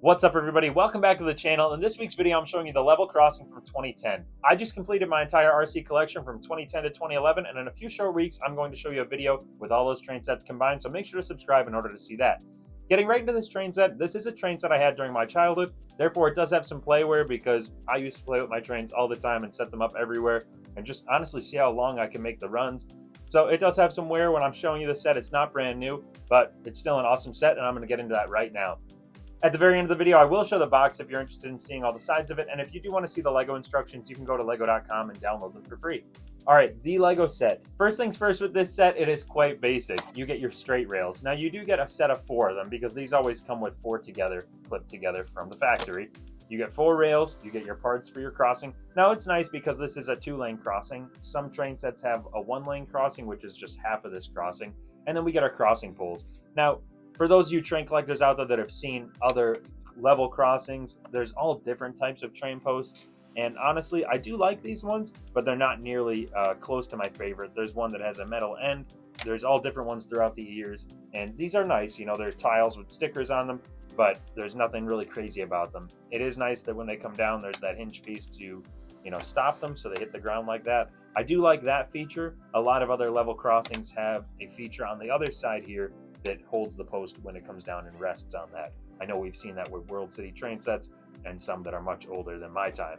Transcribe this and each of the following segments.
What's up, everybody? Welcome back to the channel. In this week's video, I'm showing you the level crossing from 2010. I just completed my entire RC collection from 2010 to 2011, and in a few short weeks, I'm going to show you a video with all those train sets combined, so make sure to subscribe in order to see that. Getting right into this train set, this is a train set I had during my childhood, therefore it does have some playware because I used to play with my trains all the time and set them up everywhere, and just honestly see how long I can make the runs. So it does have some wear when I'm showing you the set. It's not brand new, but it's still an awesome set, and I'm going to get into that right now. At the very end of the video, I will show the box if you're interested in seeing all the sides of it, and if you do want to see the Lego instructions, you can go to lego.com and download them for free. Alright, the Lego set. First things first with this set, it is quite basic. You get your straight rails. Now you do get a set of 4 of them because these always come with 4 together, clipped together from the factory. You get 4 rails, you get your parts for your crossing. Now it's nice because this is a 2-lane crossing. Some train sets have a 1-lane crossing, which is just half of this crossing. And then we get our crossing poles. Now, for those of you train collectors out there that have seen other level crossings, there's all different types of train posts. And honestly, I do like these ones, but they're not nearly close to my favorite. There's one that has a metal end. There's all different ones throughout the years. And these are nice. You know, they're tiles with stickers on them, but there's nothing really crazy about them. It is nice that when they come down, there's that hinge piece to, stop them so they hit the ground like that. I do like that feature. A lot of other level crossings have a feature on the other side here that holds the post when it comes down and rests on that. I know we've seen that with World City train sets and some that are much older than my time.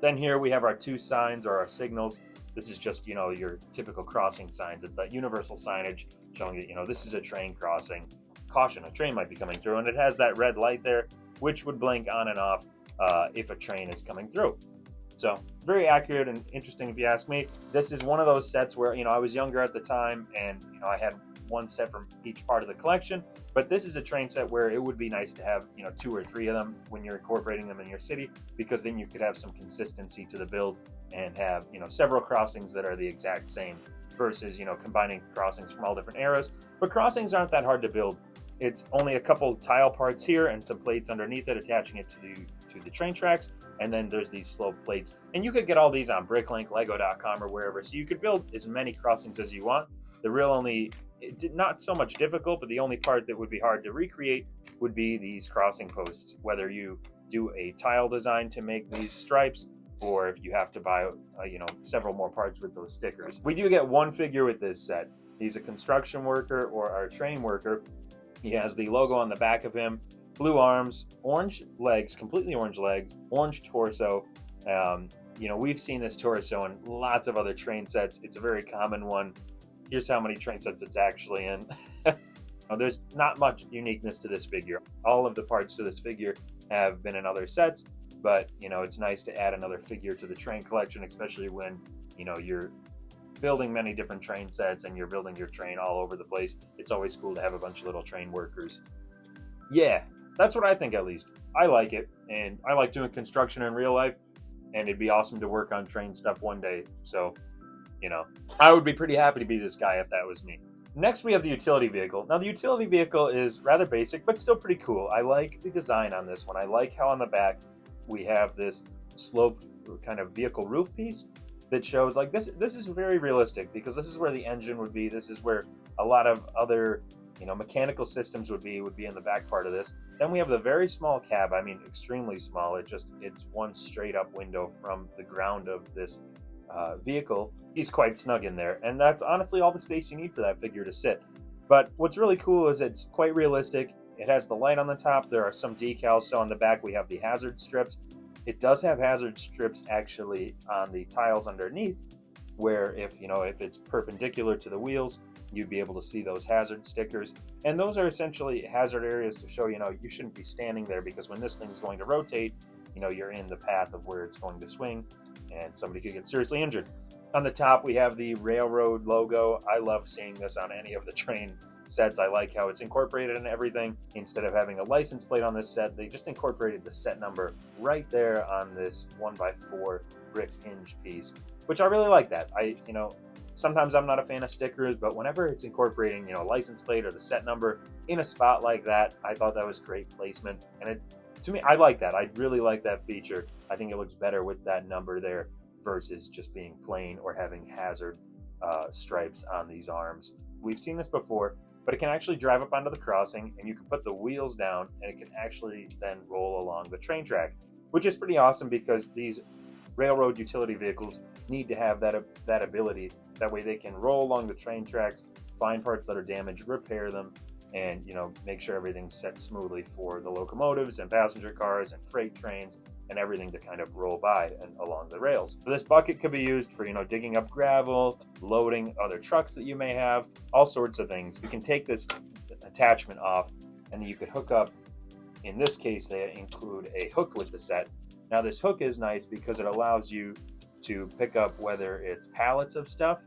Then here we have our 2 signs or our signals. This is just, your typical crossing signs. It's that universal signage showing that, this is a train crossing. Caution, a train might be coming through, and it has that red light there, which would blink on and off if a train is coming through. So very accurate and interesting if you ask me. This is one of those sets where, I was younger at the time and, I had one set from each part of the collection, but this is a train set where it would be nice to have 2 or 3 of them when you're incorporating them in your city, because then you could have some consistency to the build and have several crossings that are the exact same versus combining crossings from all different eras. But crossings aren't that hard to build. It's only a couple tile parts here and some plates underneath it attaching it to the train tracks, and then there's these slope plates, and you could get all these on Bricklink, lego.com, or wherever, so you could build as many crossings as you want. The real only not so much difficult, but the only part that would be hard to recreate would be these crossing posts, whether you do a tile design to make these stripes or if you have to buy several more parts with those stickers. We do get one figure with this set. He's a construction worker or our train worker. He has the logo on the back of him, blue arms, orange legs, completely orange legs, orange torso. We've seen this torso in lots of other train sets. It's a very common one. Here's how many train sets it's actually in. There's not much uniqueness to this figure. All of the parts to this figure have been in other sets, but it's nice to add another figure to the train collection, especially when you're building many different train sets and you're building your train all over the place. It's always cool to have a bunch of little train workers. Yeah, that's what I think, at least. I like it, and I like doing construction in real life, and it'd be awesome to work on train stuff one day. So I would be pretty happy to be this guy if that was me. Next, we have the utility vehicle. Now, the utility vehicle is rather basic, but still pretty cool. I like the design on this one. I like how on the back we have this sloped kind of vehicle roof piece that shows like this is very realistic, because this is where the engine would be. This is where a lot of other mechanical systems would be in the back part of this. Then we have the very small cab. I mean, extremely small. It's one straight up window from the ground of this vehicle. He's quite snug in there, and that's honestly all the space you need for that figure to sit. But what's really cool is it's quite realistic. It has the light on the top. There are some decals. So on the back we have the hazard strips. It does have hazard strips actually on the tiles underneath, where if it's perpendicular to the wheels, you'd be able to see those hazard stickers. And those are essentially hazard areas to show you shouldn't be standing there, because when this thing's going to rotate, you're in the path of where it's going to swing, and somebody could get seriously injured. On the top, we have the railroad logo. I love seeing this on any of the train sets. I like how it's incorporated in everything. Instead of having a license plate on this set, they just incorporated the set number right there on this 1x4 brick hinge piece, which I really like that. Sometimes I'm not a fan of stickers, but whenever it's incorporating, a license plate or the set number in a spot like that, I thought that was great placement. And to me, I like that. I really like that feature. I think it looks better with that number there versus just being plain or having hazard stripes on these arms. We've seen this before. but it can actually drive up onto the crossing, and you can put the wheels down, and it can actually then roll along the train track, which is pretty awesome because these railroad utility vehicles need to have that ability. That way they can roll along the train tracks, find parts that are damaged, repair them, and make sure everything's set smoothly for the locomotives and passenger cars and freight trains and everything to kind of roll by and along the rails. So this bucket could be used for digging up gravel, loading other trucks that you may have, all sorts of things. You can take this attachment off, and then you could hook up. In this case, they include a hook with the set. Now this hook is nice because it allows you to pick up whether it's pallets of stuff,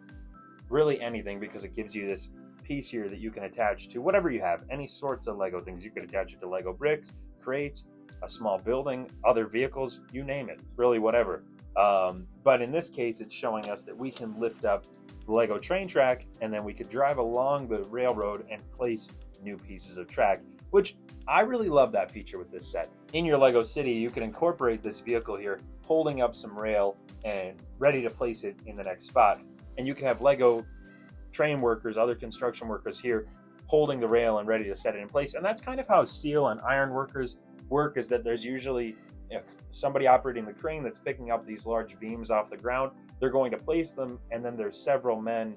really anything, because it gives you this piece here that you can attach to whatever you have, any sorts of Lego things. You could attach it to Lego bricks, crates, a small building, other vehicles, you name it, really whatever. But in this case, it's showing us that we can lift up the Lego train track, and then we could drive along the railroad and place new pieces of track, which I really love that feature with this set. In your Lego city, you can incorporate this vehicle here, holding up some rail and ready to place it in the next spot. And you can have Lego train workers, other construction workers here, holding the rail and ready to set it in place. And that's kind of how steel and iron workers work, is that there's usually somebody operating the crane that's picking up these large beams off the ground. They're going to place them, and then there's several men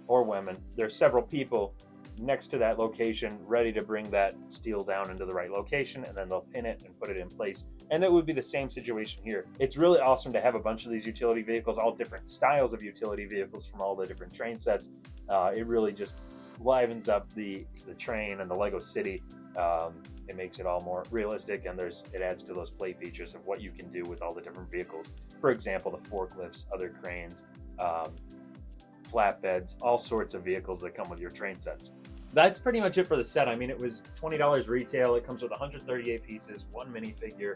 or women, there's several people next to that location ready to bring that steel down into the right location, and then they'll pin it and put it in place. And that would be the same situation here. It's really awesome to have a bunch of these utility vehicles, all different styles of utility vehicles from all the different train sets. It really just livens up the train and the Lego city. It makes it all more realistic, and it adds to those play features of what you can do with all the different vehicles. For example, the forklifts, other cranes, flatbeds, all sorts of vehicles that come with your train sets. That's pretty much it for the set. I mean, it was $20 retail. It comes with 138 pieces, one minifigure.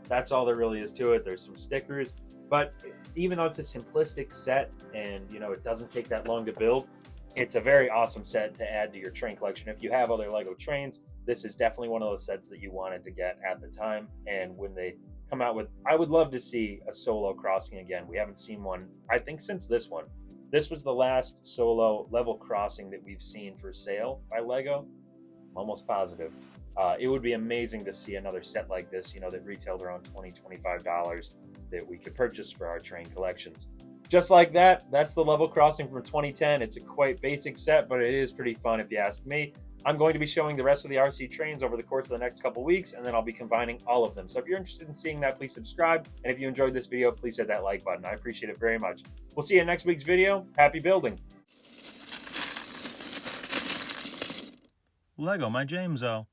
That's all there really is to it. There's some stickers, but even though it's a simplistic set and it doesn't take that long to build, it's a very awesome set to add to your train collection. If you have other Lego trains, this is definitely one of those sets that you wanted to get at the time. And when they come out with, I would love to see a solo crossing again. We haven't seen one, I think, since this one. This was the last solo level crossing that we've seen for sale by Lego. I'm almost positive. It would be amazing to see another set like this, that retailed around $20, $25 that we could purchase for our train collections. Just like that, that's the level crossing from 2010. It's a quite basic set, but it is pretty fun if you ask me. I'm going to be showing the rest of the RC trains over the course of the next couple weeks, and then I'll be combining all of them. So if you're interested in seeing that, please subscribe. And if you enjoyed this video, please hit that like button. I appreciate it very much. We'll see you in next week's video. Happy building. Lego, my Jameso.